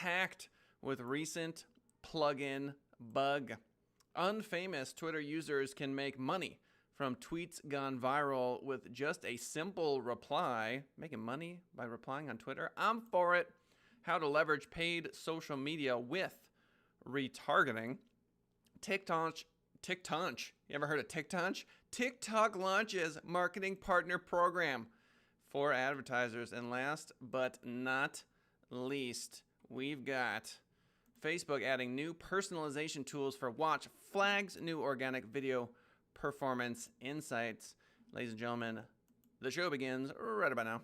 attacked with recent plugin bug. Unfamous Twitter users can make money from tweets gone viral with just a simple reply. Making money by replying on Twitter? I'm for it. How to leverage paid social media with retargeting. TikTok. You ever heard of TikTok? TikTok launches marketing partner program for advertisers. And last but not least, we've got Facebook adding new personalization tools for watch, flags new organic video performance insights. Ladies and gentlemen, the show begins right about now.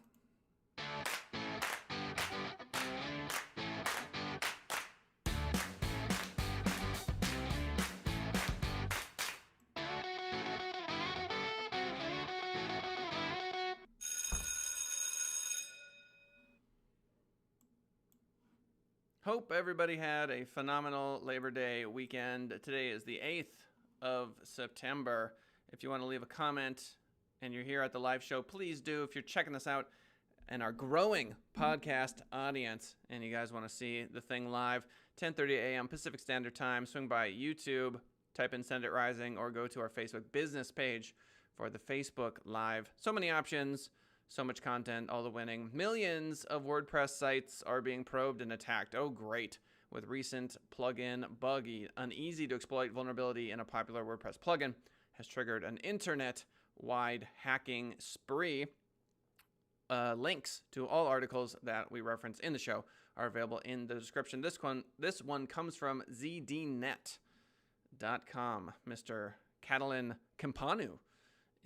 Hope everybody had a phenomenal Labor Day weekend. Today is the 8th of September. If you want to leave a comment and you're here at the live show, please do. If you're checking this out and our growing podcast audience and you guys want to see the thing live, 10:30 a.m. Pacific Standard Time, swing by YouTube, type in Send It Rising, or go to our Facebook business page for the Facebook Live. So many options. So much content, all the winning. Millions of WordPress sites are being probed and attacked. Oh, great. With recent plugin buggy, an easy to exploit vulnerability in a popular WordPress plugin has triggered an internet-wide hacking spree. Links to all articles that we reference in the show are available in the description. This one comes from zdnet.com. Mr. Catalin Campanu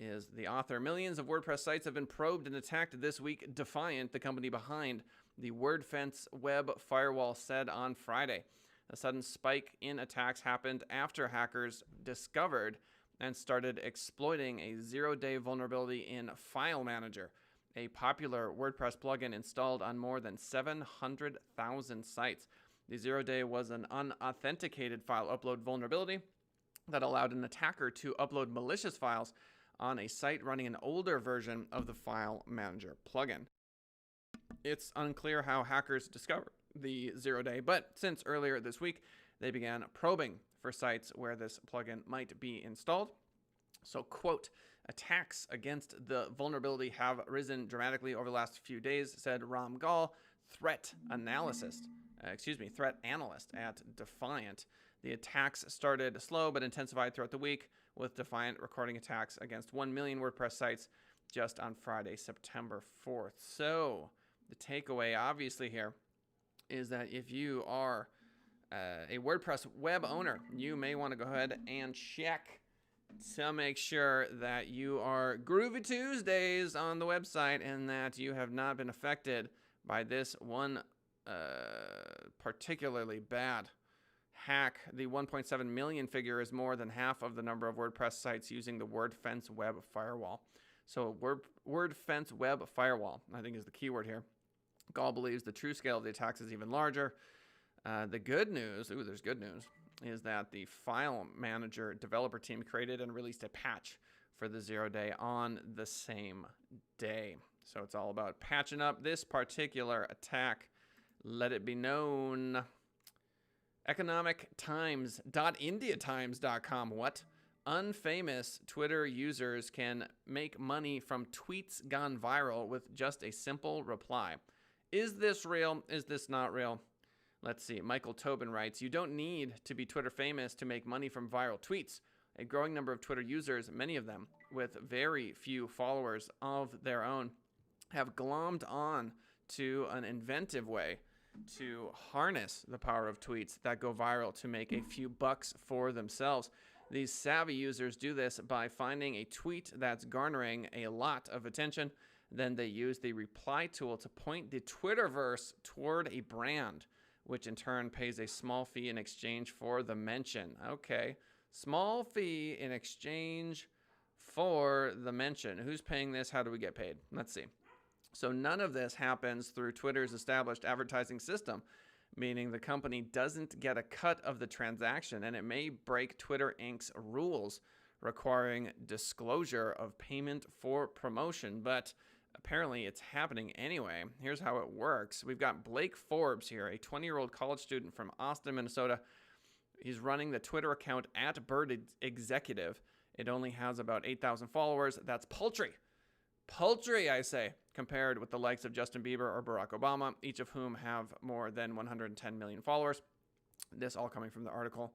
is the author. Millions of WordPress sites have been probed and attacked this week. Defiant, the company behind the WordFence web firewall, said on Friday. A sudden spike in attacks happened after hackers discovered and started exploiting a zero-day vulnerability in File Manager, a popular WordPress plugin installed on more than 700,000 sites. The zero-day was an unauthenticated file upload vulnerability that allowed an attacker to upload malicious files on a site running an older version of the File Manager plugin. It's unclear how hackers discovered the zero-day, but since earlier this week, they began probing for sites where this plugin might be installed. So, quote, attacks against the vulnerability have risen dramatically over the last few days, said Ram Gal, threat analyst at Defiant. The attacks started slow but intensified throughout the week, with Defiant recording attacks against 1 million WordPress sites just on Friday, September 4th. So the takeaway, obviously, here is that if you are a WordPress web owner, you may want to go ahead and check to make sure that you are Groovy Tuesdays on the website and that you have not been affected by this one particularly bad hack. The 1.7 million figure is more than half of the number of WordPress sites using the WordFence web firewall. So WordFence web firewall, I think, is the keyword here. Gall believes the true scale of the attacks is even larger. The good news, there's good news, is that the File Manager developer team created and released a patch for the zero-day on the same day. So it's all about patching up this particular attack. Let it be known. economictimes.indiatimes.com. What? Unfamous Twitter users can make money from tweets gone viral with just a simple reply. Is this real? Is this not real? Let's see. Michael Tobin writes, you don't need to be Twitter famous to make money from viral tweets. A growing number of Twitter users, many of them with very few followers of their own, have glommed on to an inventive way to harness the power of tweets that go viral to make a few bucks for themselves. These savvy users do this by finding a tweet that's garnering a lot of attention. Then they use the reply tool to point the Twitterverse toward a brand, which in turn pays a small fee in exchange for the mention. Okay, small fee in exchange for the mention. Who's paying this? How do we get paid? Let's see. So none of this happens through Twitter's established advertising system, meaning the company doesn't get a cut of the transaction, and it may break Twitter Inc.'s rules requiring disclosure of payment for promotion. But apparently it's happening anyway. Here's how it works. We've got Blake Forbes here, a 20-year-old college student from Austin, Minnesota. He's running the Twitter account @BirdExecutive. It only has about 8,000 followers. That's paltry. Paltry, I say, compared with the likes of Justin Bieber or Barack Obama, each of whom have more than 110 million followers. This all coming from the article.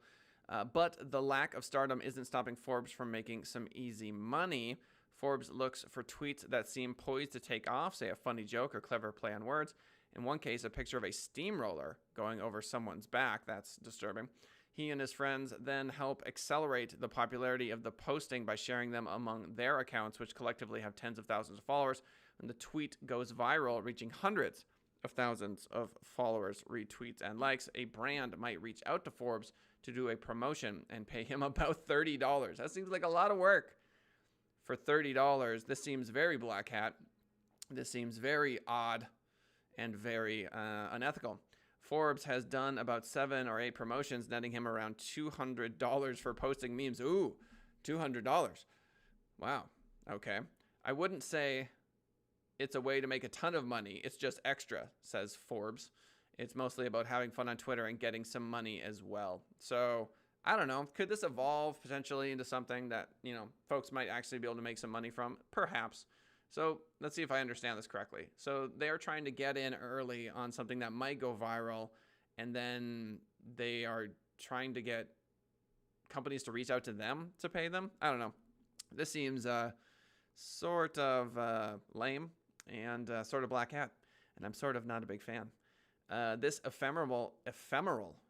But the lack of stardom isn't stopping Forbes from making some easy money. Forbes looks for tweets that seem poised to take off, say a funny joke or clever play on words. In one case, a picture of a steamroller going over someone's back. That's disturbing. He and his friends then help accelerate the popularity of the posting by sharing them among their accounts, which collectively have tens of thousands of followers. And the tweet goes viral, reaching hundreds of thousands of followers, retweets, and likes. A brand might reach out to Forbes to do a promotion and pay him about $30. That seems like a lot of work for $30. This seems very black hat. This seems very odd and very unethical. Forbes has done about 7 or 8 promotions, netting him around $200 for posting memes. Ooh, $200. Wow. Okay. I wouldn't say it's a way to make a ton of money. It's just extra, says Forbes. It's mostly about having fun on Twitter and getting some money as well. So I don't know. Could this evolve potentially into something that, folks might actually be able to make some money from? Perhaps. So let's see if I understand this correctly. So they're trying to get in early on something that might go viral, and then they are trying to get companies to reach out to them to pay them. I don't know. This seems sort of lame and sort of black hat, and I'm sort of not a big fan. This ephemeral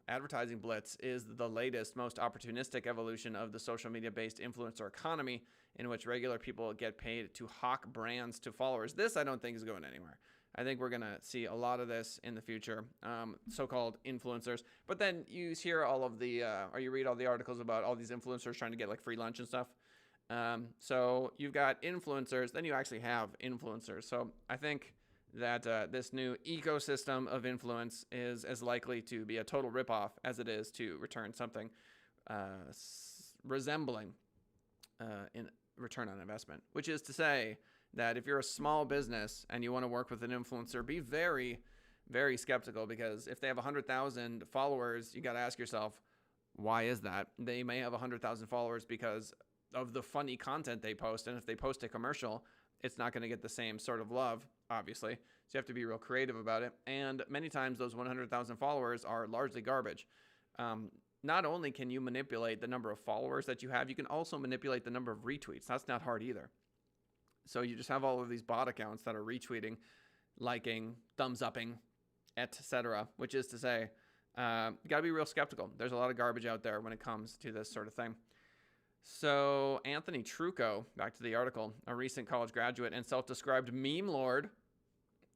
advertising blitz is the latest, most opportunistic evolution of the social media-based influencer economy, in which regular people get paid to hawk brands to followers. This, I don't think, is going anywhere. I think we're going to see a lot of this in the future, so-called influencers. But then you hear all of the, or you read all the articles about all these influencers trying to get like free lunch and stuff. So you've got influencers, then you actually have influencers. So I think that this new ecosystem of influence is as likely to be a total ripoff as it is to return something resembling in return on investment, which is to say that if you're a small business and you want to work with an influencer, be very, very skeptical, because if they have 100,000 followers, you got to ask yourself, why is that? They may have 100,000 followers because of the funny content they post, and if they post a commercial, it's not going to get the same sort of love, obviously. So you have to be real creative about it. And many times those 100,000 followers are largely garbage. Not only can you manipulate the number of followers that you have, you can also manipulate the number of retweets. That's not hard either. So you just have all of these bot accounts that are retweeting, liking, thumbs upping, etc., which is to say, you got to be real skeptical. There's a lot of garbage out there when it comes to this sort of thing. So Anthony Trucco, back to the article, a recent college graduate and self-described meme lord,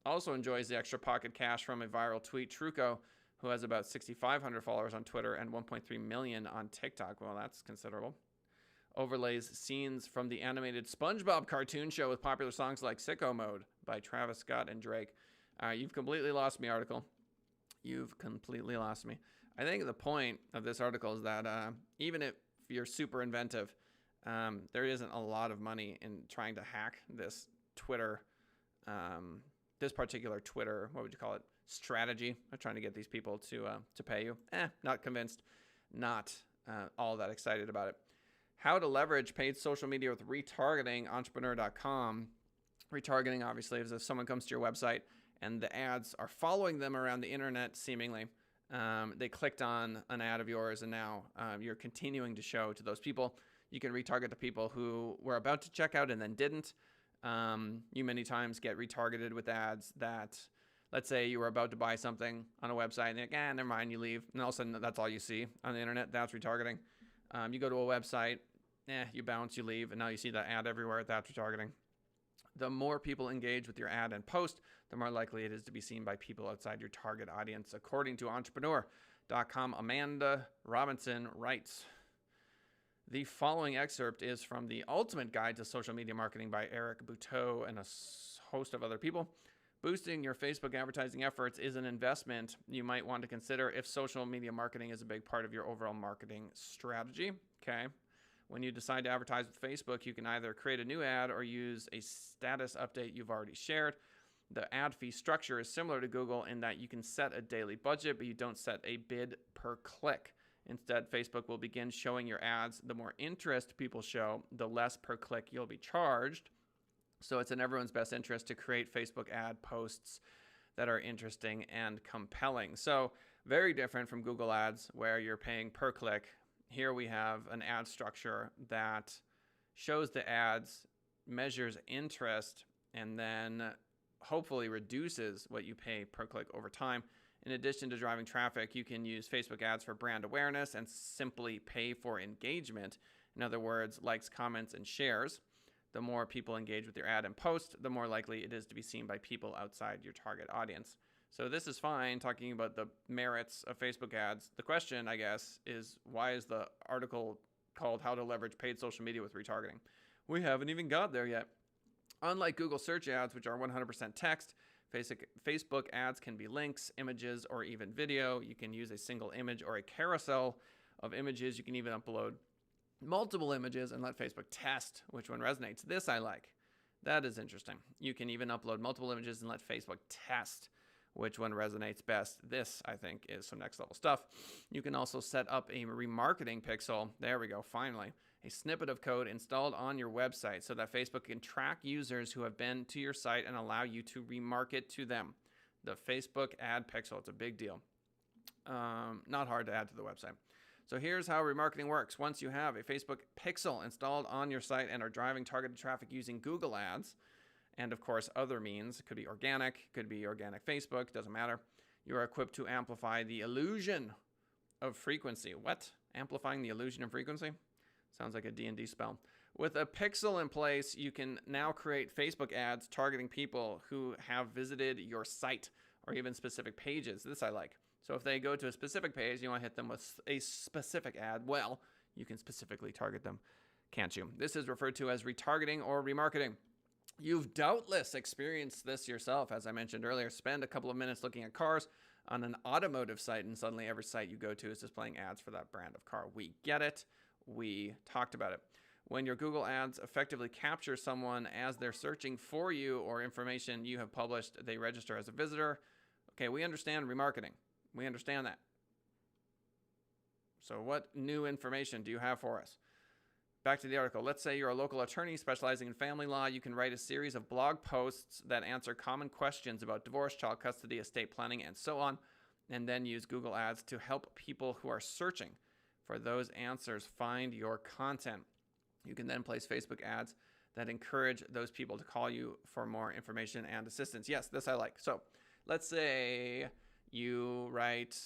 also enjoys the extra pocket cash from a viral tweet. Trucco, who has about 6,500 followers on Twitter and 1.3 million on TikTok, well, that's considerable, overlays scenes from the animated SpongeBob cartoon show with popular songs like Sicko Mode by Travis Scott and Drake. You've completely lost me, article. You've completely lost me. I think the point of this article is that even if you're super inventive, there isn't a lot of money in trying to hack this Twitter, this particular Twitter, what would you call it, strategy of trying to get these people to pay you. Not convinced, not all that excited about it. How to leverage paid social media with retargeting, entrepreneur.com. Retargeting, obviously, is if someone comes to your website and the ads are following them around the internet, seemingly. They clicked on an ad of yours, and now you're continuing to show to those people. You can retarget the people who were about to check out and then didn't. You many times get retargeted with ads that, let's say you were about to buy something on a website, and they're like, never mind, you leave. And all of a sudden, that's all you see on the internet. That's retargeting. You go to a website, you bounce, you leave, and now you see that ad everywhere. That's retargeting. The more people engage with your ad and post, the more likely it is to be seen by people outside your target audience. According to entrepreneur.com, Amanda Robinson writes, the following excerpt is from The Ultimate Guide to Social Media Marketing by Eric Buteau and a host of other people. Boosting your Facebook advertising efforts is an investment you might want to consider if social media marketing is a big part of your overall marketing strategy. Okay. When you decide to advertise with Facebook, you can either create a new ad or use a status update you've already shared. The ad fee structure is similar to Google in that you can set a daily budget, but you don't set a bid per click. Instead, Facebook will begin showing your ads. The more interest people show, the less per click you'll be charged. So it's in everyone's best interest to create Facebook ad posts that are interesting and compelling. So very different from Google Ads, where you're paying per click. Here we have an ad structure that shows the ads, measures interest, and then hopefully reduces what you pay per click over time. In addition to driving traffic, you can use Facebook ads for brand awareness and simply pay for engagement. In other words, likes, comments, and shares. The more people engage with your ad and post, the more likely it is to be seen by people outside your target audience. So this is fine, talking about the merits of Facebook ads. The question, I guess, is why is the article called How to Leverage Paid Social Media with Retargeting? We haven't even got there yet. Unlike Google search ads, which are 100% text, Facebook ads can be links, images, or even video. You can use a single image or a carousel of images. You can even upload multiple images and let Facebook test which one resonates. This I like. That is interesting. You can even upload multiple images and let Facebook test which one resonates best. This, I think, is some next level stuff. You can also set up a remarketing pixel. There we go, finally. A snippet of code installed on your website so that Facebook can track users who have been to your site and allow you to remarket to them. The Facebook ad pixel, it's a big deal. Not hard to add to the website. So here's how remarketing works. Once you have a Facebook pixel installed on your site and are driving targeted traffic using Google Ads, and of course other means, it could be organic Facebook, doesn't matter. You are equipped to amplify the illusion of frequency. What? Amplifying the illusion of frequency? Sounds like a D&D spell. With a pixel in place, you can now create Facebook ads targeting people who have visited your site or even specific pages. This I like. So if they go to a specific page, you want to hit them with a specific ad, well, you can specifically target them, can't you? This is referred to as retargeting or remarketing. You've doubtless experienced this yourself. As I mentioned earlier, spend a couple of minutes looking at cars on an automotive site, and suddenly every site you go to is displaying ads for that brand of car. We get it. We talked about it. When your Google ads effectively capture someone as they're searching for you or information you have published, they register as a visitor. Okay, we understand remarketing. We understand that. So what new information do you have for us? Back to the article. Let's say you're a local attorney specializing in family law. You can write a series of blog posts that answer common questions about divorce, child custody, estate planning, and so on, and then use Google Ads to help people who are searching for those answers find your content. You can then place Facebook ads that encourage those people to call you for more information and assistance. Yes, this I like. So let's say you write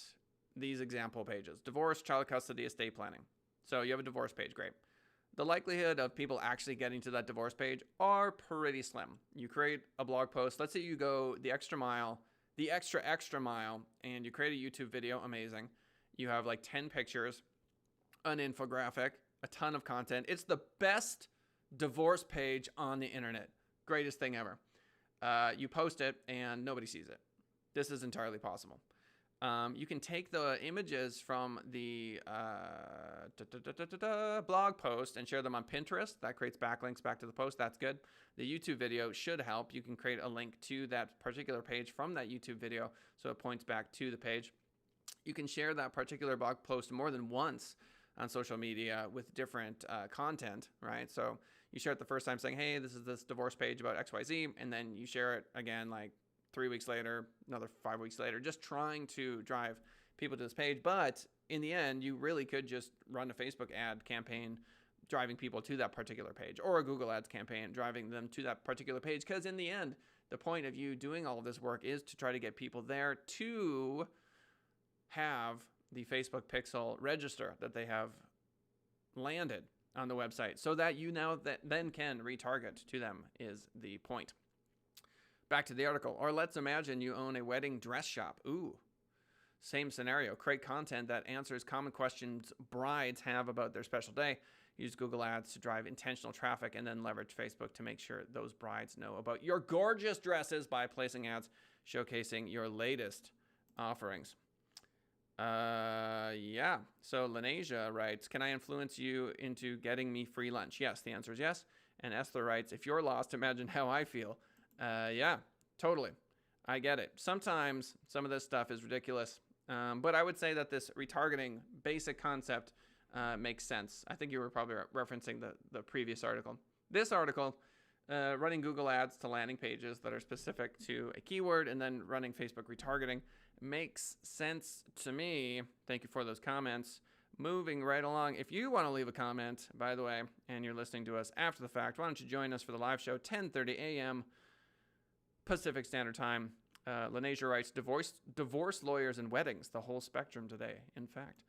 these example pages: divorce, child custody, estate planning. So you have a divorce page, great. The likelihood of people actually getting to that divorce page are pretty slim. You create a blog post. Let's say you go the extra mile, the extra mile, and you create a YouTube video, amazing. You have like 10 pictures, an infographic, a ton of content. It's the best divorce page on the internet. Greatest thing ever. You post it and nobody sees it. This is entirely possible. You can take the images from the blog post and share them on Pinterest. That creates backlinks back to the post. That's good. The YouTube video should help. You can create a link to that particular page from that YouTube video so it points back to the page. You can share that particular blog post more than once on social media with different content, right? So you share it the first time saying, hey, this is this divorce page about XYZ, and then you share it again like 3 weeks later, another 5 weeks later, just trying to drive people to this page. But in the end, you really could just run a Facebook ad campaign driving people to that particular page, or a Google Ads campaign driving them to that particular page. Because in the end, the point of you doing all of this work is to try to get people there to have the Facebook pixel register that they have landed on the website, so that you now then can retarget to them is the point. Back to the article. Or let's imagine you own a wedding dress shop. Ooh, same scenario. Create content that answers common questions brides have about their special day. Use Google Ads to drive intentional traffic, and then leverage Facebook to make sure those brides know about your gorgeous dresses by placing ads showcasing your latest offerings. Yeah, Yeah. So Lenasia writes, can I influence you into getting me free lunch? Yes. The answer is yes. And Esther writes, if you're lost, imagine how I feel. Yeah, totally. I get it. Sometimes some of this stuff is ridiculous. But I would say that this retargeting basic concept makes sense. I think you were probably referencing the previous article. This article, running Google ads to landing pages that are specific to a keyword and then running Facebook retargeting makes sense to me. Thank you for those comments. Moving right along. If you want to leave a comment, by the way, and you're listening to us after the fact, why don't you join us for the live show, 10:30 a.m. Pacific Standard Time. Lenasia writes, divorce lawyers and weddings, the whole spectrum today, in fact.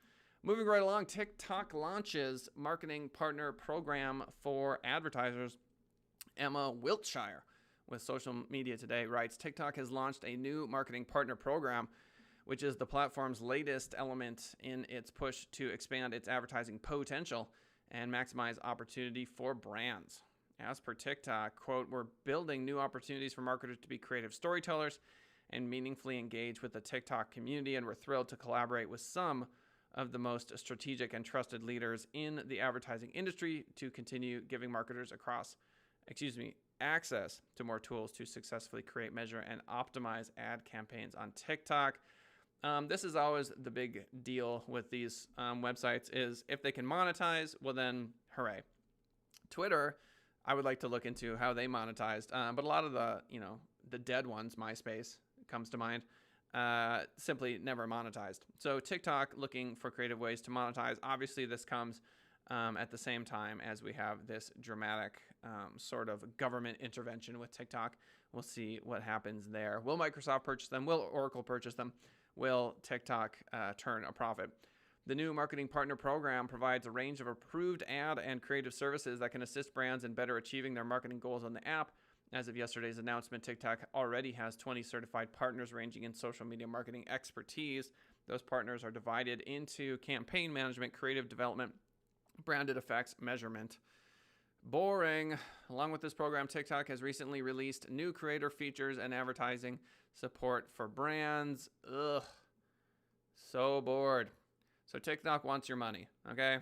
Moving right along, TikTok launches marketing partner program for advertisers. Emma Wiltshire with Social Media Today writes, TikTok has launched a new marketing partner program, which is the platform's latest element in its push to expand its advertising potential and maximize opportunity for brands. As per TikTok, quote, we're building new opportunities for marketers to be creative storytellers and meaningfully engage with the TikTok community, and we're thrilled to collaborate with some of the most strategic and trusted leaders in the advertising industry to continue giving marketers access to more tools to successfully create, measure, and optimize ad campaigns on TikTok. This is always the big deal with these websites is if they can monetize, well then, hooray. Twitter, I would like to look into how they monetized, but a lot of the dead ones, MySpace comes to mind, simply never monetized. So TikTok looking for creative ways to monetize. Obviously, this comes at the same time as we have this dramatic sort of government intervention with TikTok. We'll see what happens there. Will Microsoft purchase them? Will Oracle purchase them? Will TikTok turn a profit? The new marketing partner program provides a range of approved ad and creative services that can assist brands in better achieving their marketing goals on the app. As of yesterday's announcement, TikTok already has 20 certified partners ranging in social media marketing expertise. Those partners are divided into campaign management, creative development, branded effects, measurement. Boring. Along with this program, TikTok has recently released new creator features and advertising support for brands. Ugh. So bored. So TikTok wants your money, okay?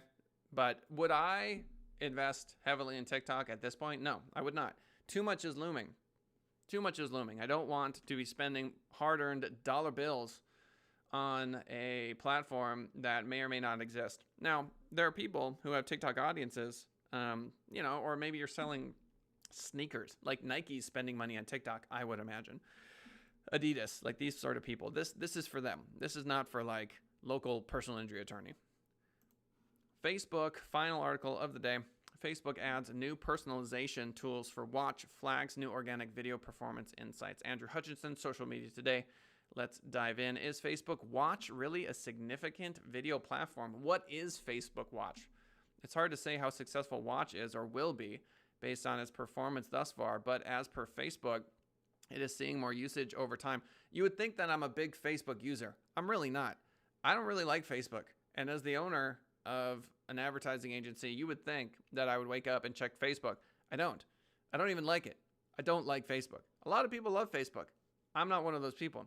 But would I invest heavily in TikTok at this point? No, I would not. Too much is looming. Too much is looming. I don't want to be spending hard-earned dollar bills on a platform that may or may not exist. Now, there are people who have TikTok audiences, or maybe you're selling sneakers, like Nike's spending money on TikTok, I would imagine. Adidas, like these sort of people. This is for them. This is not for like local personal injury attorney. Facebook, final article of the day. Facebook adds new personalization tools for watch, flags, new organic video performance insights. Andrew Hutchinson, Social Media Today. Let's dive in. Is Facebook Watch really a significant video platform? What is Facebook Watch? It's hard to say how successful Watch is or will be based on its performance thus far, but as per Facebook, it is seeing more usage over time. You would think that I'm a big Facebook user. I'm really not. I don't really like Facebook. And as the owner of an advertising agency, you would think that I would wake up and check Facebook. I don't. I don't even like it. I don't like Facebook. A lot of people love Facebook. I'm not one of those people.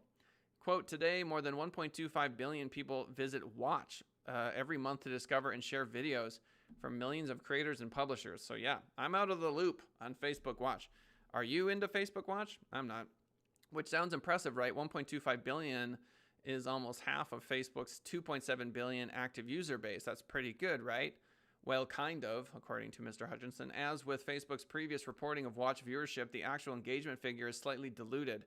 Quote, today, more than 1.25 billion people visit Watch every month to discover and share videos from millions of creators and publishers. So yeah, I'm out of the loop on Facebook Watch. Are you into Facebook Watch? I'm not. Which sounds impressive, right? 1.25 billion is almost half of Facebook's 2.7 billion active user base. That's pretty good, right? Well, kind of, according to Mr. Hutchinson. As with Facebook's previous reporting of Watch viewership, the actual engagement figure is slightly diluted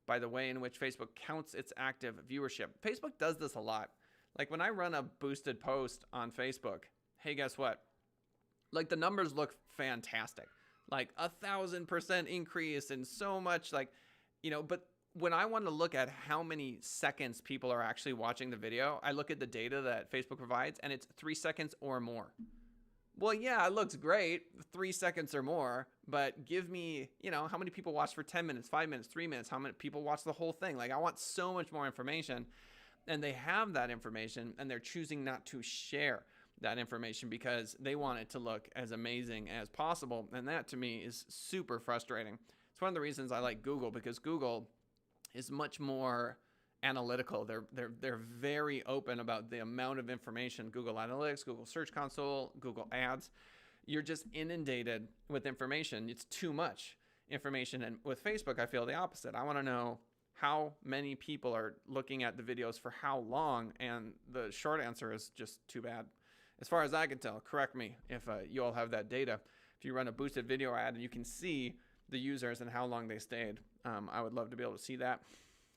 by the way in which Facebook counts its active viewership. Facebook does this a lot. Like when I run a boosted post on Facebook, hey, guess what? Like the numbers look fantastic. Like 1,000% increase and so much but when I want to look at how many seconds people are actually watching the video, I look at the data that Facebook provides and it's 3 seconds or more. Well, yeah, it looks great, 3 seconds or more, but give me, how many people watch for 10 minutes, 5 minutes, 3 minutes, how many people watch the whole thing? Like I want so much more information, and they have that information and they're choosing not to share that information because they want it to look as amazing as possible. And that to me is super frustrating. It's one of the reasons I like Google, because Google is much more analytical. They're very open about the amount of information. Google Analytics, Google Search Console, Google Ads. You're just inundated with information. It's too much information. And with Facebook, I feel the opposite. I want to know how many people are looking at the videos for how long, and the short answer is just too bad. As far as I can tell, correct me if you all have that data. If you run a boosted video ad and you can see the users and how long they stayed, I would love to be able to see that.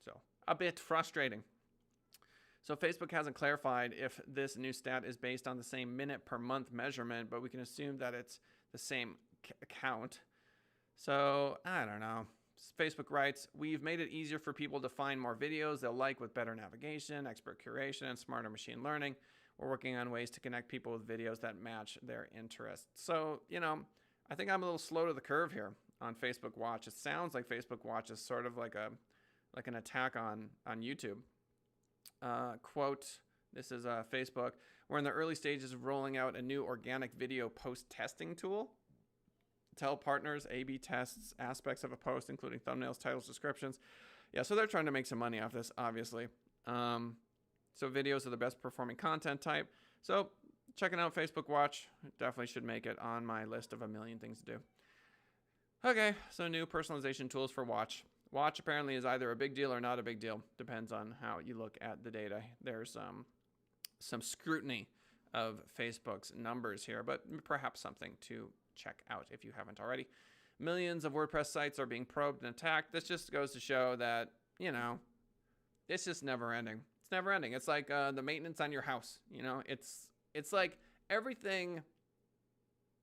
So a bit frustrating. So Facebook hasn't clarified if this new stat is based on the same minute per month measurement, but we can assume that it's the same count. So I don't know. Facebook writes, we've made it easier for people to find more videos they'll like with better navigation, expert curation, and smarter machine learning. We're working on ways to connect people with videos that match their interests. So, I think I'm a little slow to the curve here on Facebook Watch. It sounds like Facebook Watch is sort of like an attack on YouTube. Quote, this is Facebook. We're in the early stages of rolling out a new organic video post testing tool. Tell partners A/B tests aspects of a post, including thumbnails, titles, descriptions. Yeah, so they're trying to make some money off this, obviously. So videos are the best performing content type. So checking out Facebook Watch definitely should make it on my list of a million things to do. Okay, so new personalization tools for Watch. Watch apparently is either a big deal or not a big deal. Depends on how you look at the data. There's some scrutiny of Facebook's numbers here, but perhaps something to check out if you haven't already. Millions of WordPress sites are being probed and attacked. This just goes to show that, it's just never ending. It's never ending. It's like the maintenance on your house. It's like everything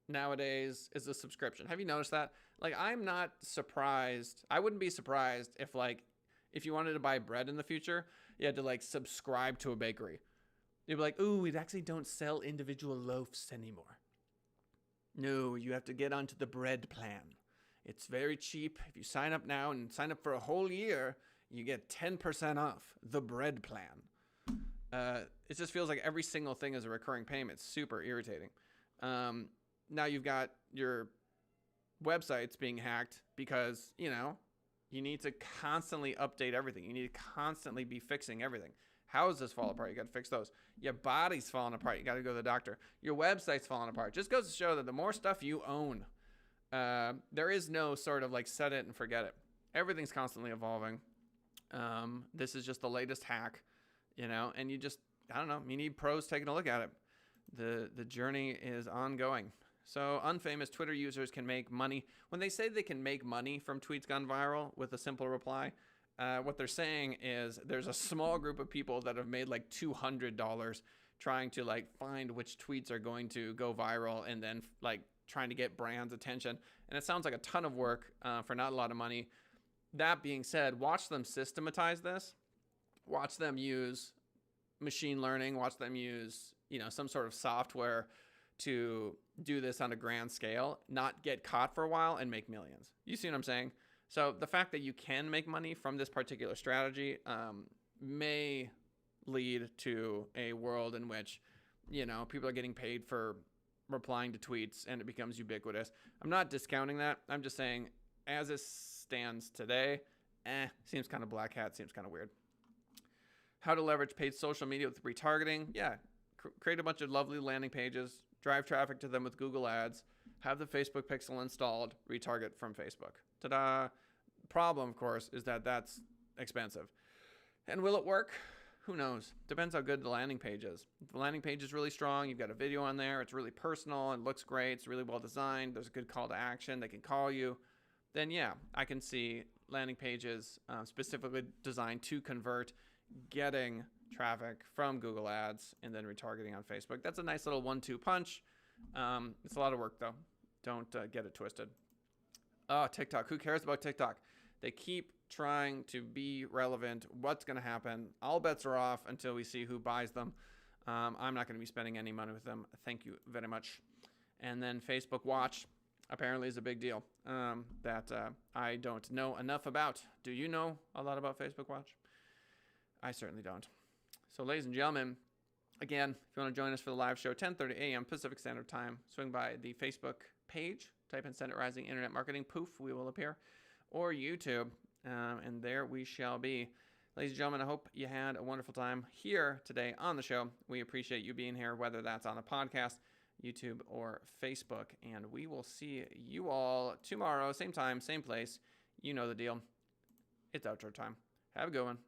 nowadays is a subscription. Have you noticed that? Like, I'm not surprised. I wouldn't be surprised if you wanted to buy bread in the future, you had to subscribe to a bakery. You'd be like, ooh, we actually don't sell individual loaves anymore. No, you have to get onto the bread plan. It's very cheap. If you sign up now and sign up for a whole year, you get 10% off the bread plan. It just feels like every single thing is a recurring payment. It's super irritating. Now you've got your websites being hacked because, you need to constantly update everything. You need to constantly be fixing everything. Houses fall apart. You got to fix those. Your body's falling apart. You got to go to the doctor. Your website's falling apart. Just goes to show that the more stuff you own, there is no sort of set it and forget it. Everything's constantly evolving. This is just the latest hack, and you just, I don't know, you need pros taking a look at it. The journey is ongoing. So unfamous Twitter users can make money. When they say they can make money from tweets gone viral with a simple reply, what they're saying is there's a small group of people that have made $200 trying to find which tweets are going to go viral and then trying to get brands' attention. And it sounds like a ton of work for not a lot of money. That being said, watch them systematize this. Watch them use machine learning. Watch them use, some sort of software to do this on a grand scale, not get caught for a while and make millions. You see what I'm saying? So the fact that you can make money from this particular strategy may lead to a world in which, people are getting paid for replying to tweets and it becomes ubiquitous. I'm not discounting that. I'm just saying, as it stands today, seems kind of black hat, seems kind of weird. How to leverage paid social media with retargeting. Yeah, create a bunch of lovely landing pages, drive traffic to them with Google Ads, have the Facebook pixel installed, retarget from Facebook. Ta-da! Problem, of course, is that that's expensive. And will it work? Who knows? Depends how good the landing page is. If the landing page is really strong, you've got a video on there, it's really personal, it looks great, it's really well designed, there's a good call to action, they can call you, then yeah, I can see landing pages specifically designed to convert, getting traffic from Google Ads and then retargeting on Facebook. That's a nice little 1-2 punch. It's a lot of work though. Don't get it twisted. Oh, TikTok. Who cares about TikTok? They keep trying to be relevant. What's going to happen? All bets are off until we see who buys them. I'm not going to be spending any money with them. Thank you very much. And then Facebook Watch apparently is a big deal that I don't know enough about. Do you know a lot about Facebook Watch? I certainly don't. So ladies and gentlemen, again, if you want to join us for the live show, 10:30 a.m. Pacific Standard Time, swing by the Facebook page, type in Send Rising Internet Marketing, poof, we will appear, or YouTube, and there we shall be. Ladies and gentlemen, I hope you had a wonderful time here today on the show. We appreciate you being here, whether that's on the podcast, YouTube, or Facebook. And we will see you all tomorrow, same time, same place. You know the deal. It's outro time. Have a good one.